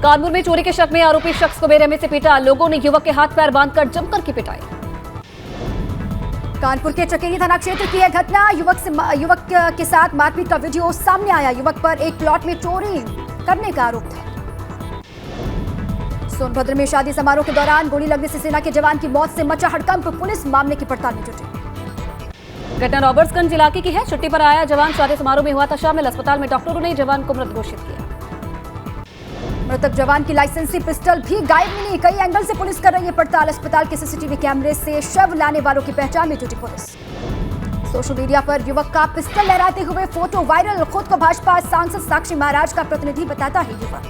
कानपुर में चोरी के शक में आरोपी शख्स को बेरहमी से पीटा, लोगों ने युवक के हाथ पैर बांधकर जमकर की पिटाई। कानपुर के चकेरी थाना क्षेत्र की यह घटना, युवक के साथ मारपीट का वीडियो सामने आया। युवक पर एक प्लॉट में चोरी करने का आरोप था। सोनभद्र में शादी समारोह के दौरान गोली लगने से सेना के जवान की मौत से मचा हड़कंप, पुलिस मामले की पड़ताल में जुटी। घटना रॉबर्ट्सगंज इलाके की है। छुट्टी पर आया जवान शादी समारोह में हुआ था शामिल। अस्पताल में डॉक्टरों ने जवान को मृत घोषित किया। मृतक जवान की लाइसेंसी पिस्टल भी गायब मिली। कई एंगल से पुलिस कर रही है पड़ताल। अस्पताल के सीसीटीवी कैमरे से शव लाने वालों की पहचान में जुटी पुलिस। सोशल मीडिया पर युवक का पिस्टल लहराते हुए फोटो वायरल। खुद को भाजपा सांसद साक्षी महाराज का प्रतिनिधि बताता है युवक।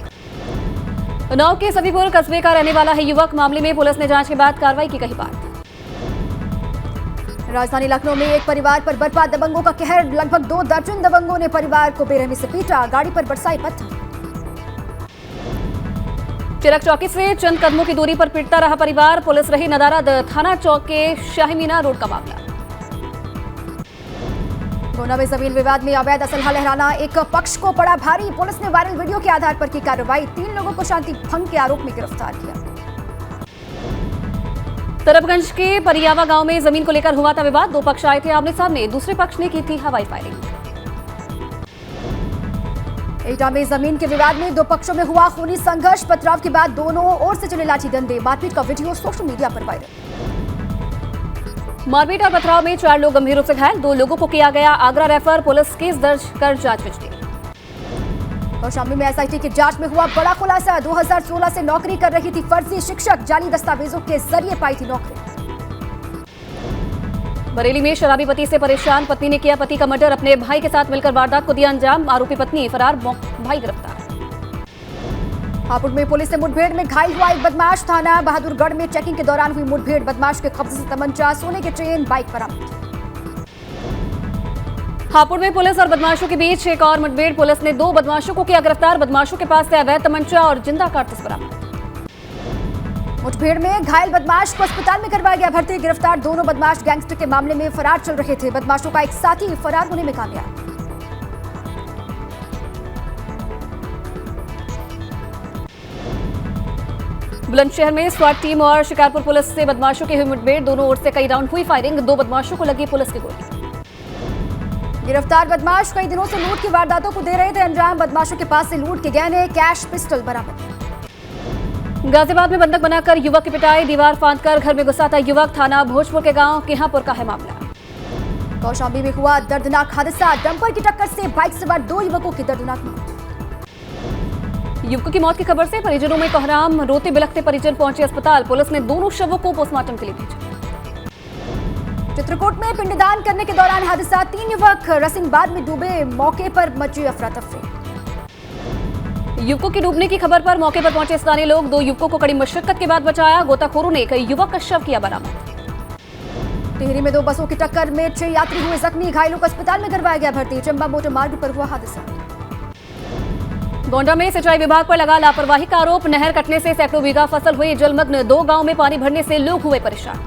उन्नाव के सभीपुर कस्बे का रहने वाला है युवक। मामले में पुलिस ने जांच के बाद कार्रवाई की कही बात। राजधानी लखनऊ में एक परिवार पर बरपा दबंगों का कहर। लगभग 2 दर्जन दबंगों ने परिवार को बेरहमी से पीटा, गाड़ी पर बरसाए पत्थर। चिरक चौकी से चंद कदमों की दूरी पर पिटता रहा परिवार। पुलिस रही नदारद। थाना चौक के शाही मीना रोड का मामला। गोंडा में जमीन विवाद में अवैध असलहा लहराना एक पक्ष को पड़ा भारी। पुलिस ने वायरल वीडियो के आधार पर की कार्रवाई। 3 लोगों को शांति भंग के आरोप में गिरफ्तार किया। तरबगंज के परियावा गांव में जमीन को लेकर हुआ था विवाद। 2 पक्ष आए थे आमने सामने। दूसरे पक्ष ने की थी हवाई फायरिंग। एटा में जमीन के विवाद में 2 पक्षों में हुआ खूनी संघर्ष। पथराव के बाद दोनों ओर से चले लाठी डंडे। मारपीट का वीडियो सोशल मीडिया पर वायरल। मारपीट और पथराव में 4 लोग गंभीर रूप से घायल। 2 लोगों को किया गया आगरा रेफर। पुलिस केस दर्ज कर जांच में जुटी। कौशाम्बी में एसआईटी की जांच में हुआ बड़ा खुलासा। 2016 से नौकरी कर रही थी फर्जी शिक्षक। जाली दस्तावेजों के जरिए पाई थी नौकरी। बरेली में शराबी पति से परेशान पत्नी ने किया पति का मर्डर। अपने भाई के साथ मिलकर वारदात को दिया अंजाम। आरोपी पत्नी फरार, भाई गिरफ्तार। हापुड़ में पुलिस से मुठभेड़ में घायल हुआ एक बदमाश। थाना बहादुरगढ़ में चेकिंग के दौरान हुई मुठभेड़। बदमाश के कब्जे से तमंचा, सोने के चेन, बाइक बरामद। हापुड़ में पुलिस और बदमाशों के बीच एक और मुठभेड़। पुलिस ने 2 बदमाशों को किया गिरफ्तार। बदमाशों के पास से अवैध तमंचा और जिंदा कारतूस बरामद। मुठभेड़ में घायल बदमाश को अस्पताल में करवाया गया भर्ती। गिरफ्तार दोनों बदमाश गैंगस्टर के मामले में फरार चल रहे थे। बदमाशों का एक साथी फरार होने में कामयाब। बुलंदशहर में स्वाट टीम और शिकारपुर पुलिस से बदमाशों की हुई मुठभेड़। दोनों ओर से कई राउंड हुई फायरिंग। 2 बदमाशों को लगी पुलिस की गोली। गिरफ्तार बदमाश कई दिनों से लूट की वारदातों को दे रहे थे अंजाम। बदमाशों के पास से लूट के गहने, कैश, पिस्टल बरामद। गाजियाबाद में बंधक बनाकर युवक की पिटाई। दीवार फांदकर घर में घुसा था युवक। थाना भोजपुर के गांव किहापुर का है मामला। कौशाम्बी में हुआ दर्दनाक हादसा। डंपर की टक्कर से बाइक सवार 2 युवकों की दर्दनाक मौत। युवकों की मौत की खबर से परिजनों में कोहराम। रोते बिलखते परिजन पहुंचे अस्पताल। पुलिस ने दोनों शवों को पोस्टमार्टम के लिए भेजा। चित्रकूट में पिंडदान करने के दौरान हादसा। 3 युवक रसिंगबाद में डूबे। मौके पर मची अफरा तफरी। युवकों के डूबने की खबर पर मौके पर पहुंचे स्थानीय लोग। 2 युवकों को कड़ी मशक्कत के बाद बचाया। गोताखोरों ने कई युवक का शव किया बरामद। टिहरी में 2 बसों की टक्कर में 6 यात्री हुए जख्मी। घायलों को अस्पताल में करवाया गया भर्ती। चंबा मोटर मार्ग पर हुआ हादसा। गोंडा में सिंचाई विभाग पर लगा लापरवाही का आरोप। नहर कटने से सैकड़ों बीघा फसल हुई जलमग्न। 2 गांव में पानी भरने से लोग हुए परेशान।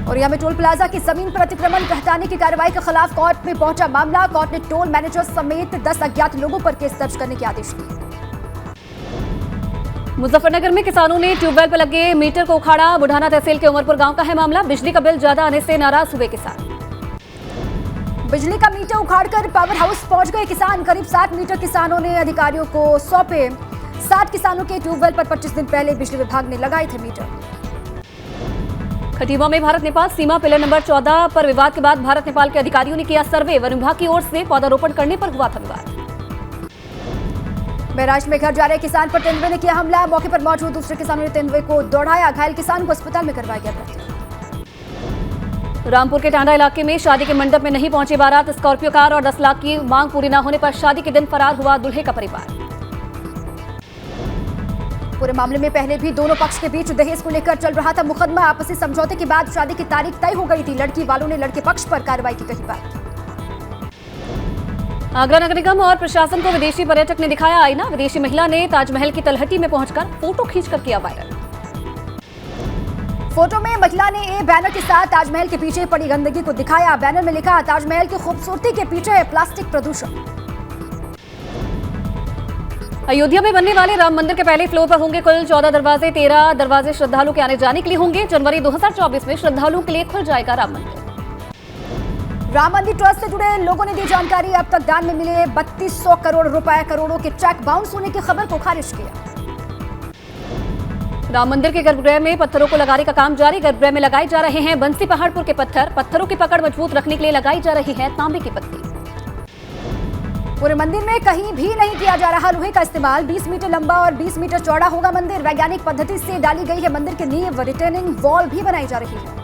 और यहाँ में टोल प्लाजा की जमीन पर अतिक्रमण हटाने की कार्रवाई के खिलाफ कोर्ट में पहुंचा मामला। कोर्ट ने टोल मैनेजर समेत 10 अज्ञात लोगों पर केस दर्ज करने के आदेश दिए। मुजफ्फरनगर में किसानों ने ट्यूबवेल पर लगे मीटर को उखाड़ा। बुढ़ाना तहसील के उमरपुर गांव का है मामला। बिजली का बिल ज्यादा आने से नाराज हुए किसान। बिजली का मीटर उखाड़कर पावर हाउस पहुंच गए किसान। करीब 60 मीटर किसानों ने अधिकारियों को सौंपे। 60 किसानों के ट्यूबवेल पर 25 दिन पहले बिजली विभाग ने लगाए थे मीटर। खटीमा में भारत नेपाल सीमा पिलर नंबर 14 पर विवाद के बाद भारत नेपाल के अधिकारियों ने किया सर्वे। वन विभाग की ओर से पौधारोपण करने पर हुआ था विवाद। बैराज में घर जा रहे किसान पर तेंदुए ने किया हमला। मौके पर मौजूद दूसरे किसानों ने तेंदुए को दौड़ाया। घायल किसान को अस्पताल में करवाया गया भर्ती। रामपुर के टांडा इलाके में शादी के मंडप में नहीं पहुंची बारात। स्कॉर्पियो कार और 10 लाख की मांग पूरी न होने पर शादी के दिन फरार हुआ दूल्हे का परिवार। पूरे मामले में पहले भी दोनों पक्ष के बीच दहेज को लेकर चल रहा था मुकदमा। आपसी समझौते के बाद शादी की तारीख तय हो गई थी। लड़की वालों ने लड़के पक्ष पर कार्रवाई की कही बात। आगरा नगर निगम और प्रशासन को विदेशी पर्यटक ने दिखाया आईना। विदेशी महिला ने ताजमहल की तलहटी में पहुंचकर फोटो खींचकर किया वायरल। फोटो में महिला ने ए बैनर के साथ ताजमहल के पीछे पड़ी गंदगी को दिखाया। बैनर में लिखा, ताजमहल की खूबसूरती के पीछे है प्लास्टिक प्रदूषण। अयोध्या में बनने वाले राम मंदिर के पहले फ्लोर पर होंगे कुल 14 दरवाजे। 13 दरवाजे श्रद्धालु के आने जाने के लिए होंगे। जनवरी 2024 में श्रद्धालुओं के लिए खुल जाएगा राम मंदिर। राम मंदिर ट्रस्ट से जुड़े लोगों ने दी जानकारी। अब तक दान में मिले 3200 करोड़ रुपए। करोड़ों के चेक बाउंस होने की खबर को खारिज किया। राम मंदिर के गर्भगृह में पत्थरों को लगाने का काम जारी। गर्भगृह में लगाए जा रहे हैं बंसी पहाड़पुर के पत्थर। पत्थरों की पकड़ मजबूत रखने के लिए लगाई जा रही है तांबे की पत्ती। पूरे मंदिर में कहीं भी नहीं किया जा रहा लोहे का इस्तेमाल। 20 मीटर लंबा और 20 मीटर चौड़ा होगा मंदिर। वैज्ञानिक पद्धति से डाली गई है मंदिर की नींव। रिटेनिंग वॉल भी बनाई जा रही है।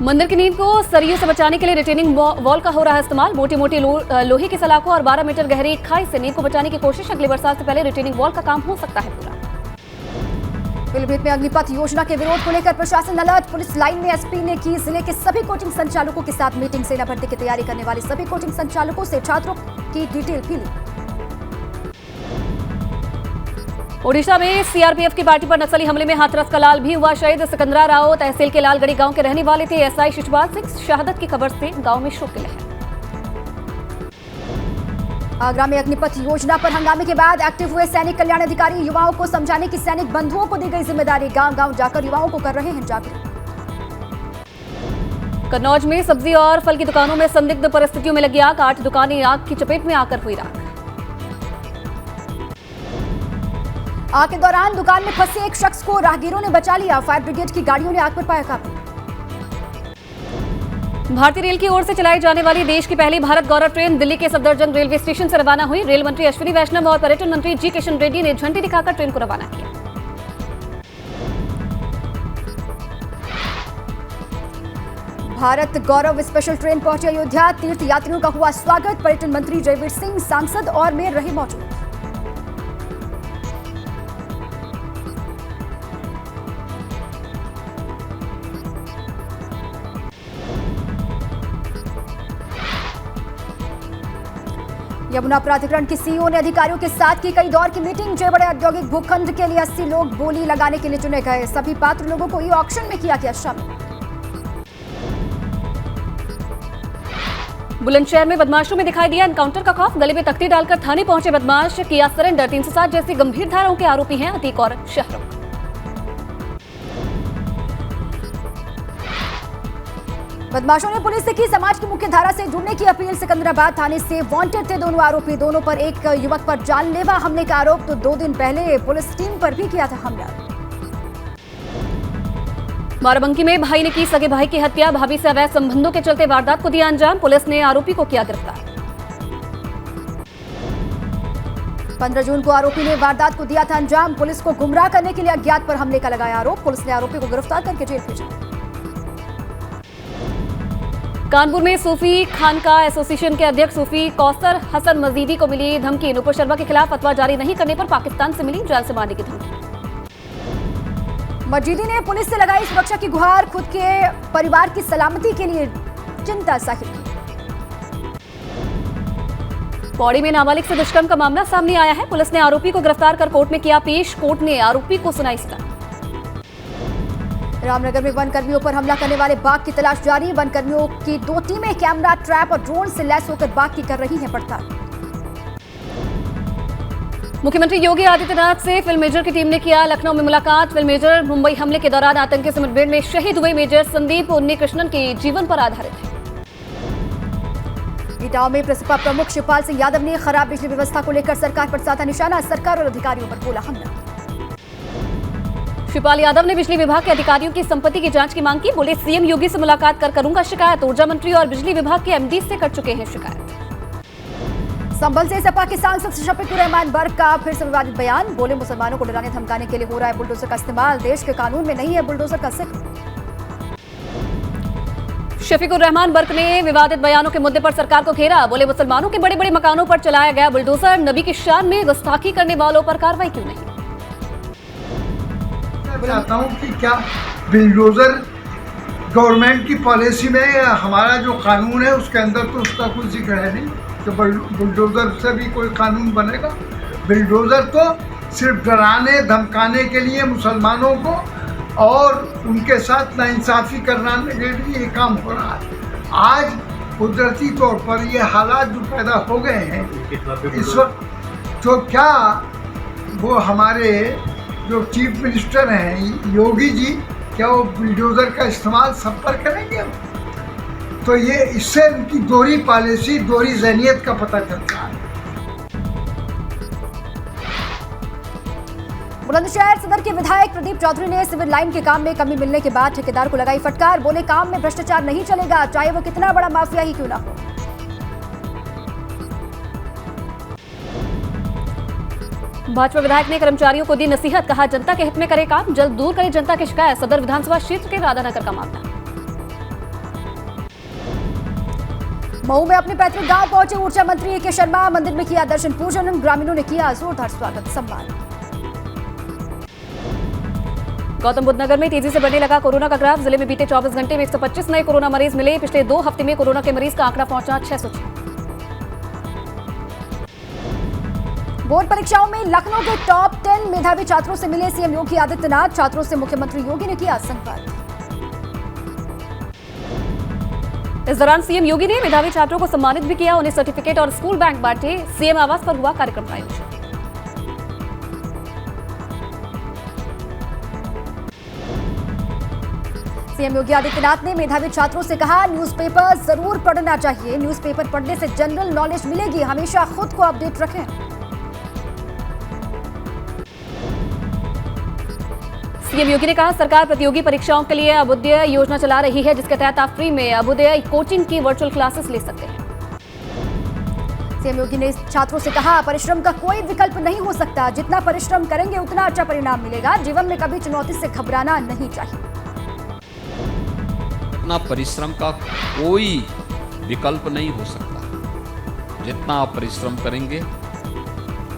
मंदिर की नींव को सरियों से बचाने के लिए रिटेनिंग वॉल का हो रहा है इस्तेमाल। मोटी मोटी लोहे की सलाखों और 12 मीटर गहरी खाई से नींव को बचाने की कोशिश। अगले बरसात से पहले रिटेनिंग वॉल का काम हो सकता है पूरा। पीलीभीत में अग्निपथ योजना के विरोध को लेकर प्रशासन अलर्ट। पुलिस लाइन में एसपी ने की जिले के सभी कोचिंग संचालकों के साथ मीटिंग। सेना भर्ती की तैयारी करने वाले सभी कोचिंग संचालकों से छात्रों की डिटेल भी ली। ओडिशा में सीआरपीएफ की पार्टी पर नक्सली हमले में हाथरस का लाल भी हुआ शहीद। सिकंदरा राव तहसील के लालगढ़ी गांव के रहने वाले थे। एसआई शिशुपाल सिंह शहादत की खबर से गांव में शोक की लहर। आगरा में अग्निपथ योजना पर हंगामे के बाद एक्टिव हुए सैनिक कल्याण अधिकारी। युवाओं को समझाने की सैनिक बंधुओं को दी गई जिम्मेदारी। गांव गांव जाकर युवाओं को कर रहे हैं जागरूक। कन्नौज में सब्जी और फल की दुकानों में संदिग्ध परिस्थितियों में लगी आग। 8 दुकानें आग की चपेट में आकर हुई राख। आग के दौरान दुकान में फंसे एक शख्स को राहगीरों ने बचा लिया। फायर ब्रिगेड की गाड़ियों ने आग पर पाया काबू। भारतीय रेल की ओर से चलाई जाने वाली देश की पहली भारत गौरव ट्रेन दिल्ली के सफदरजंग रेलवे स्टेशन से रवाना हुई। रेल मंत्री अश्विनी वैष्णव और पर्यटन मंत्री जी किशन रेड्डी ने झंडी दिखाकर ट्रेन को रवाना किया। भारत गौरव स्पेशल ट्रेन पहुंची अयोध्या। तीर्थ यात्रियों का हुआ स्वागत। पर्यटन मंत्री जयवीर सिंह सांसद और मेयर रहे मौजूद। यमुना प्राधिकरण की सीईओ ने अधिकारियों के साथ की कई दौर की मीटिंग। जय बड़े औद्योगिक भूखंड के लिए 80 लोग बोली लगाने के लिए चुने गए। सभी पात्र लोगों को ई ऑक्शन में किया गया शामिल। बुलंदशहर में बदमाशों में दिखाई दिया एनकाउंटर का खौफ। गले में तख्ती डालकर थाने पहुंचे बदमाश। किया सरेंडर। 307 जैसी गंभीर धाराओं के आरोपी हैं अतीक और शाहरुख। बदमाशों ने पुलिस से की समाज की मुख्य धारा से जुड़ने की अपील। सिकंदराबाद थाने से वांटेड थे दोनों आरोपी। दोनों पर एक युवक पर जानलेवा हमले का आरोप। तो 2 दिन पहले पुलिस टीम पर भी किया था हमला। बाराबंकी में भाई ने की सगे भाई की हत्या। भाभी से अवैध संबंधों के चलते वारदात को दिया अंजाम। पुलिस ने आरोपी को किया गिरफ्तार। 15 जून को आरोपी ने वारदात को दिया था अंजाम। पुलिस को गुमराह करने के लिए अज्ञात पर हमले का लगाया आरोप। पुलिस ने आरोपी को गिरफ्तार करके जेल भेजा। कानपुर में सूफी खानका एसोसिएशन के अध्यक्ष सूफी कौसर हसन मजीदी को मिली धमकी। नुपुर शर्मा के खिलाफ फतवा जारी नहीं करने पर पाकिस्तान से मिली जान से मारने की धमकी। मजीदी ने पुलिस से लगाई सुरक्षा की गुहार। खुद के परिवार की सलामती के लिए चिंता जाहिर की। पौड़ी में नाबालिग से दुष्कर्म का मामला सामने आया है। पुलिस ने आरोपी को गिरफ्तार कर कोर्ट में किया पेश। कोर्ट ने आरोपी को सुनाई सजा। रामनगर में वन कर्मियों पर हमला करने वाले बाघ की तलाश जारी। वन कर्मियों की 2 टीमें कैमरा ट्रैप और ड्रोन से लैस होकर बाघ की कर रही हैं पड़ताल। मुख्यमंत्री योगी आदित्यनाथ से फिल्म मेजर की टीम ने किया लखनऊ में मुलाकात। फिल्म मेजर मुंबई हमले के दौरान आतंकी से मुठभेड़ में शहीद हुए मेजर संदीप उन्नीकृष्णन के जीवन पर आधारित है। इटावा में प्रसपा प्रमुख शिवपाल सिंह यादव ने खराब बिजली व्यवस्था को लेकर सरकार पर साधा निशाना। सरकार और अधिकारियों पर बोला हमला। शिवपाल यादव ने बिजली विभाग के अधिकारियों की संपत्ति की जांच की मांग की। बोले सीएम योगी से मुलाकात कर करूंगा शिकायत। ऊर्जा मंत्री और बिजली विभाग के एमडी से कर चुके हैं शिकायत। संभल से सपा के सांसद शफीकुर रहमान बर्क का फिर से विवादित बयान। बोले मुसलमानों को डराने धमकाने के लिए हो रहा है बुलडोजर का इस्तेमाल। देश के कानून में नहीं है बुलडोजर का जिक्र। शफीकुर रहमान बर्क ने विवादित बयानों के मुद्दे पर सरकार को घेरा। बोले मुसलमानों के बड़े बड़े मकानों पर चलाया गया बुलडोजर। नबी की शान में गुस्ताखी करने वालों पर कार्रवाई क्यों नहीं। चाहता हूँ कि क्या बुलडोजर गवर्नमेंट की पॉलिसी में हमारा जो कानून है उसके अंदर तो उसका कोई जिक्र है नहीं कि बुलडोजर से भी कोई कानून बनेगा। बुलडोजर तो सिर्फ डराने धमकाने के लिए मुसलमानों को और उनके साथ नाइंसाफ़ी कराने के लिए ये काम हो रहा है। आज कुदरती तौर पर ये हालात जो पैदा हो गए हैं इस वक्त, तो क्या वो हमारे जो चीफ मिनिस्टर हैं योगी जी, क्या वो बुलडोज़र का इस्तेमाल सब पर करेंगे? तो ये इससे उनकी दोहरी पॉलिसी, दोहरी ज़हनियत का पता चलता है। बुलंदशहर सदर के विधायक प्रदीप चौधरी ने सिविल लाइन के काम में कमी मिलने के बाद ठेकेदार को लगाई फटकार। बोले काम में भ्रष्टाचार नहीं चलेगा, चाहे वो कितना बड़ा माफिया ही क्यों ना हो। भाजपा विधायक ने कर्मचारियों को दी नसीहत, कहा जनता के हित में करे काम, जल्द दूर करे जनता की शिकायत। सदर विधानसभा क्षेत्र के राधानगर का मामला। मऊ में अपने पैतृक गांव पहुंचे ऊर्जा मंत्री ए के शर्मा, मंदिर में किया दर्शन पूजन, ग्रामीणों ने किया जोरदार स्वागत सम्मान। गौतम बुद्ध नगर में तेजी से बढ़ने लगा कोरोना का ग्राफ। जिले में बीते 24 घंटे में 125 नए कोरोना मरीज मिले। पिछले 2 हफ्ते में कोरोना के मरीज का आंकड़ा पहुंचा 606। बोर्ड परीक्षाओं में लखनऊ के टॉप 10 मेधावी छात्रों से मिले सीएम योगी आदित्यनाथ। छात्रों से मुख्यमंत्री योगी ने किया संवाद। इस दौरान सीएम योगी ने मेधावी छात्रों को सम्मानित भी किया, उन्हें सर्टिफिकेट और स्कूल बैग बांटे। सीएम आवास पर हुआ कार्यक्रम का आयोजन। सीएम योगी आदित्यनाथ ने मेधावी छात्रों से कहा, न्यूज़पेपर जरूर पढ़ना चाहिए। न्यूज़पेपर पढ़ने से जनरल नॉलेज मिलेगी, हमेशा खुद को अपडेट रखें। सीएम योगी ने कहा, सरकार प्रतियोगी परीक्षाओं के लिए अभ्युदय योजना चला रही है, जिसके तहत आप फ्री में अभ्युदय कोचिंग की वर्चुअल क्लासेस ले सकते हैं। सीएम योगी ने छात्रों से कहा, परिश्रम का कोई विकल्प नहीं हो सकता, जितना परिश्रम करेंगे उतना अच्छा परिणाम मिलेगा। जीवन में कभी चुनौती से घबराना नहीं चाहिए। अपना परिश्रम का कोई विकल्प नहीं हो सकता, जितना आप परिश्रम करेंगे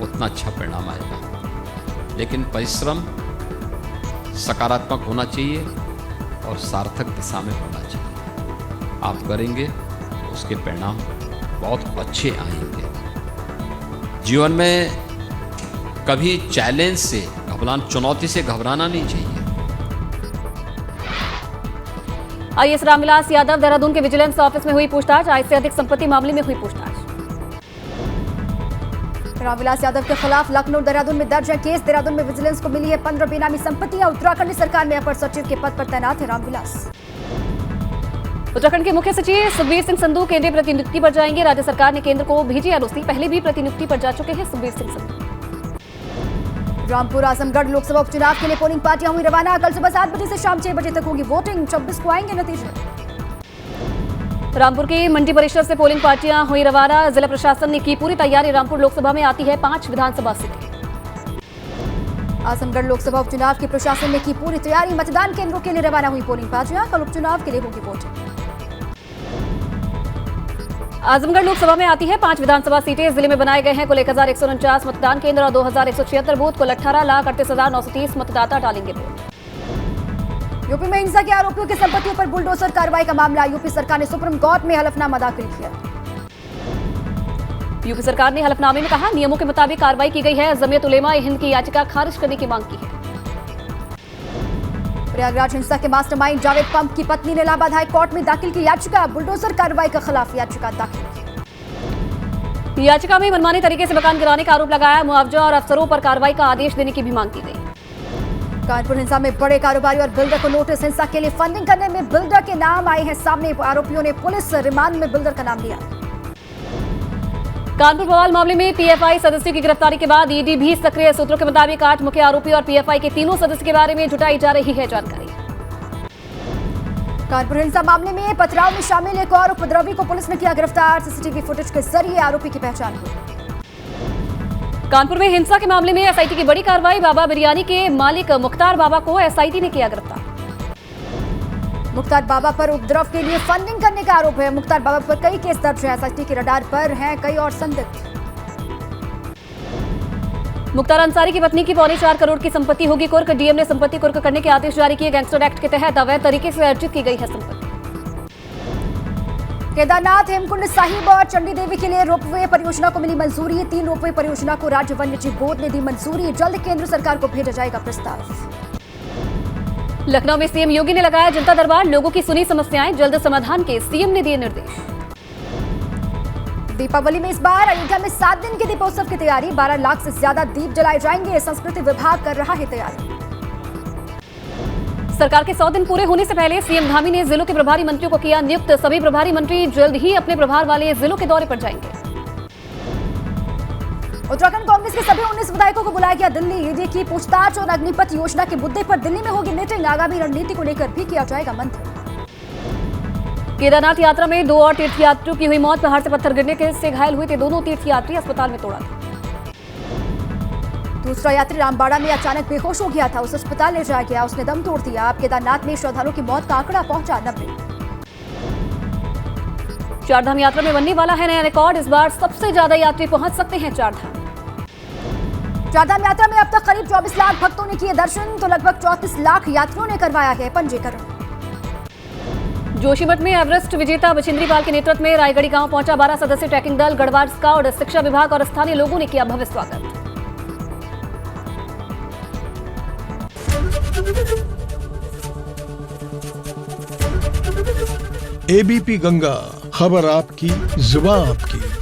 उतना अच्छा परिणाम आएगा। लेकिन परिश्रम सकारात्मक होना चाहिए और सार्थक दिशा में होना चाहिए। आप करेंगे उसके परिणाम बहुत अच्छे आएंगे। जीवन में कभी चैलेंज से घबराना, चुनौती से घबराना नहीं चाहिए। आईएएस रामविलास यादव देहरादून के विजिलेंस ऑफिस में हुई पूछताछ। आय से अधिक संपत्ति मामले में हुई पूछताछ। रामविलास यादव के खिलाफ लखनऊ देहरादून में दर्ज है केस। देहरादून में विजिलेंस को मिली है 15 बेनामी संपत्तियां। उत्तराखंड सरकार में अपर सचिव के पद पर तैनात है रामविलास। उत्तराखंड के मुख्य सचिव सुखबीर सिंह संधू केंद्रीय प्रतिनियुक्ति पर जाएंगे। राज्य सरकार ने केंद्र को भेजी एनओसी। पहले भी प्रतिनियुक्ति पर जा चुके हैं सुखबीर सिंह संधू। रामपुर आजमगढ़ लोकसभा उपचुनाव के लिए पोलिंग पार्टियां हुई रवाना। कल सुबह 7 बजे से शाम 6 बजे तक होगी वोटिंग। 26 को आएंगे नतीजे। रामपुर की मंडी परिसर से पोलिंग पार्टियां हुई रवाना। जिला प्रशासन ने की पूरी तैयारी। रामपुर लोकसभा में आती है 5 विधानसभा सीटें। आजमगढ़ लोकसभा उपचुनाव की प्रशासन ने की पूरी तैयारी। मतदान केंद्रों के लिए रवाना हुई पोलिंग पार्टियां। कल उपचुनाव के लिए होगी वोटिंग। आजमगढ़ लोकसभा में आती है 5 विधानसभा सीटें। जिले में बनाए गए हैं कुल 1149 मतदान केंद्र और 2176 बूथ। कुल 18,38,930 मतदाता डालेंगे वोट। यूपी में हिंसा के आरोपियों की संपत्तियों पर बुलडोजर कार्रवाई का मामला। यूपी सरकार ने सुप्रीम कोर्ट में हलफनामा दाखिल किया। यूपी सरकार ने हलफनामे में कहा, नियमों के मुताबिक कार्रवाई की गई है। जमीयत उलेमा हिंद की याचिका खारिज करने की मांग की है। प्रयागराज हिंसा के मास्टरमाइंड जावेद पंप की पत्नी ने इलाहाबाद हाई कोर्ट में दाखिल की याचिका। बुलडोजर कार्रवाई के खिलाफ याचिका दाखिल की। याचिका में मनमानी तरीके से मकान गिराने का आरोप लगाया। मुआवजा और अफसरों पर कार्रवाई का आदेश देने की भी मांग की गई। कानपुर हिंसा में बड़े कारोबारी और बिल्डर को नोटिस। हिंसा के लिए फंडिंग करने में बिल्डर के नाम आए हैं सामने। आरोपियों ने पुलिस रिमांड में बिल्डर का नाम लिया। कानपुर बवाल मामले में पीएफआई सदस्यों की गिरफ्तारी के बाद ईडी भी सक्रिय। सूत्रों के मुताबिक 8 मुख्य आरोपी और पीएफआई के तीनों सदस्य के बारे में जुटाई जा रही है जानकारी। कानपुर हिंसा मामले में पथराव में शामिल एक और उपद्रवी को पुलिस ने किया गिरफ्तार। सीसीटीवी फुटेज के जरिए आरोपी की पहचान हुई। कानपुर में हिंसा के मामले में एसआईटी की बड़ी कार्रवाई। बाबा बिरयानी के मालिक मुख्तार बाबा को एसआईटी ने किया गिरफ्तार। मुख्तार बाबा पर उपद्रव के लिए फंडिंग करने का आरोप है। मुख्तार बाबा पर कई केस दर्ज है। एसआईटी के रडार पर हैं कई और संदिग्ध। मुख्तार अंसारी की पत्नी की 4.25 करोड़ की संपत्ति होगी कुर्क। डीएम ने संपत्ति कुर्क करने के आदेश जारी किए। गैंगस्टर एक्ट के तहत अवैध तरीके से अर्जित की गई है संपत्ति। केदारनाथ हेमकुंड साहिब और चंडी देवी के लिए रोपवे परियोजना को मिली मंजूरी। 3 रोपवे परियोजना को राज्य वन्य जीव बोर्ड ने दी मंजूरी। जल्द केंद्र सरकार को भेजा जाएगा प्रस्ताव। लखनऊ में सीएम योगी ने लगाया जनता दरबार। लोगों की सुनी समस्याएं, जल्द समाधान के सीएम ने दिए निर्देश। दीपावली में इस बार अयोध्या में 7 दिन के दीपोत्सव की तैयारी, 12 लाख से ज्यादा दीप जलाए जाएंगे। संस्कृति विभाग कर रहा है तैयारी। सरकार के 100 दिन पूरे होने से पहले सीएम धामी ने जिलों के प्रभारी मंत्रियों को किया नियुक्त। सभी प्रभारी मंत्री जल्द ही अपने प्रभार वाले जिलों के दौरे पर जाएंगे। उत्तराखंड कांग्रेस के सभी 19 विधायकों को बुलाया गया दिल्ली। ईडी की पूछताछ और अग्निपथ योजना के मुद्दे पर दिल्ली में होगी मीटिंग। आगामी रणनीति को लेकर भी किया जाएगा मंथन। केदारनाथ यात्रा में 2 और तीर्थयात्रियों की हुई मौत। पहाड़ से पत्थर गिरने से घायल हुए थे दोनों तीर्थयात्री, अस्पताल में तोड़ा था। दूसरा यात्री रामबाड़ा में अचानक बेहोश हो गया था, उसे अस्पताल ले जाया गया, उसने दम तोड़ दिया। अब केदारनाथ में श्रद्धालुओं की मौत का आंकड़ा पहुंचा 90। चारधाम यात्रा में बनने वाला है नया रिकॉर्ड। इस बार सबसे ज्यादा यात्री पहुंच सकते हैं चारधाम। चारधाम यात्रा में अब तक करीब 24 लाख भक्तों ने किए दर्शन, तो लगभग 34 लाख यात्रियों ने करवाया है पंजीकरण। जोशीमठ में एवरेस्ट विजेता बछिंद्री पाल के नेतृत्व में रायगढ़ी गांव पहुंचा 12 सदस्यीय ट्रैकिंग दल। गढ़वाल स्काउट, शिक्षा विभाग और स्थानीय लोगों ने किया भव्य स्वागत। एबीपी गंगा, खबर आपकी, जुबान आपकी।